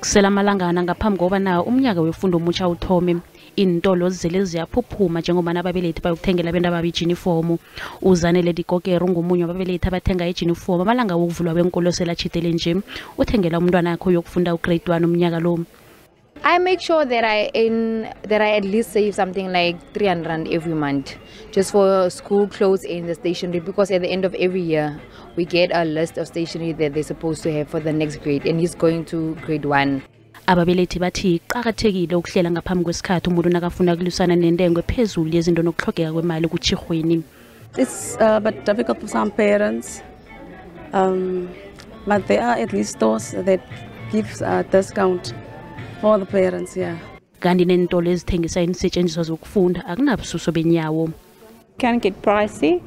Kusela amalangana ngaphambi kobana umnyaka wefundo omutsha uthome, iintolo zizele ziyaphuphuma njengoba ababelethi bayokuthengela abentababo ijinifomu. Uzanele Dikokero ngomunye wababelethi abathenga ijinifomu amalanga wokuvulwa kwenkolo siyatjhidela nje, uthengela umntwana wakhe uyokufunda uGrade 1 umnyaka lo. I make sure that I at least save something like 300 rand every month just for school clothes and the stationery, because at the end of every year we get a list of stationery that they're supposed to have for the next grade, and he's going to Grade 1. Ababelethi bathi qakathekile ukuhlela ngaphambi kwesikhathi umuntu nakafuna ukulusana nentengo ephezulu yezinto nokuhlogeka kwemali kuTjhirhweni. It's but difficult for some parents, but there are at least stores that gives a discount for the parents, yeah. Kanti neentolo ezithengisa inisetshenziswa zokufunda akunabususo benyawo. Can get pricey.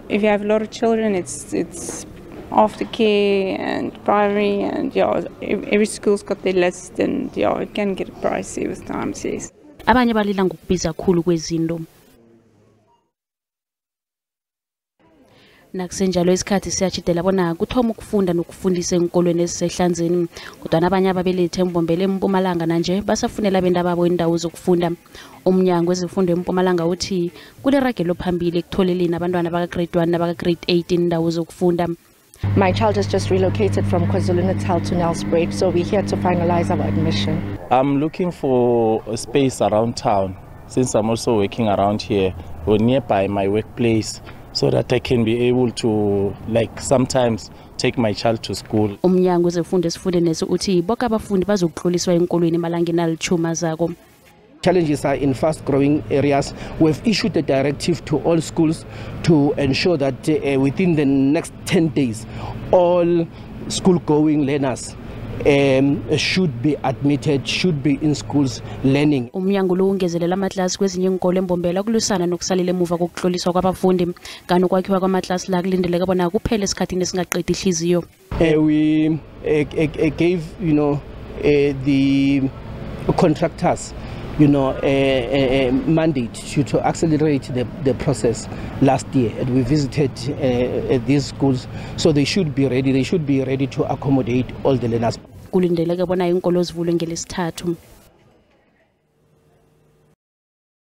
If you have a lot of children, it's aftercare and primary, and yeah, every school's got their list, and yeah, it can get pricey with times, yes. Abanye balila ngokubiza khulu kwezinto. Nakusenjalo Isikhathi siyatjhidela bona kuthoma ukufunda nokufundisa eenkolweni ezisehlanzeni, kodwana abanye ababelethi eMbombela eMpumalanga nanje basafunela abentababo iindawo zokufunda. Umnyango wezeFundo eMpumalanga uthi kuneragelo phambili ekutholeleni abantwana baka-Grade 1 nabaka-Grade 8 iindawo zokufunda. My child has just relocated from KwaZulu-Natal to Nelspruit, so we're here to finalize our admission. I'm looking for a space around town, since I'm also working around here or nearby my workplace, so that I can be able to, like, sometimes take my child to school. Umnyango wezeFundo esifundeni uthi bonke abafundi bazokutloliswa enkolweni emalangeni alitjhumi azako. Challenges are in fast-growing areas. We've issued a directive to all schools to ensure that within the next 10 days, all school-going learners should be admitted, should be in schools learning. Umnyango lo ungezelela amaklasi kwezinye iinkolo eMbombela kulusana nokusalela emuva kokutloliswa kwabafundi, kanti ukwakhiwa kwamaklasi la kulindeleka bona kuphele esikhathini esingaqedi ihliziyo. We gave, the contractors, a mandate to accelerate the process last year, and we visited these schools, so they should be ready. They should be ready to accommodate all the learners. Kulindeleka bona iinkolo zivulwe ngelesithathu.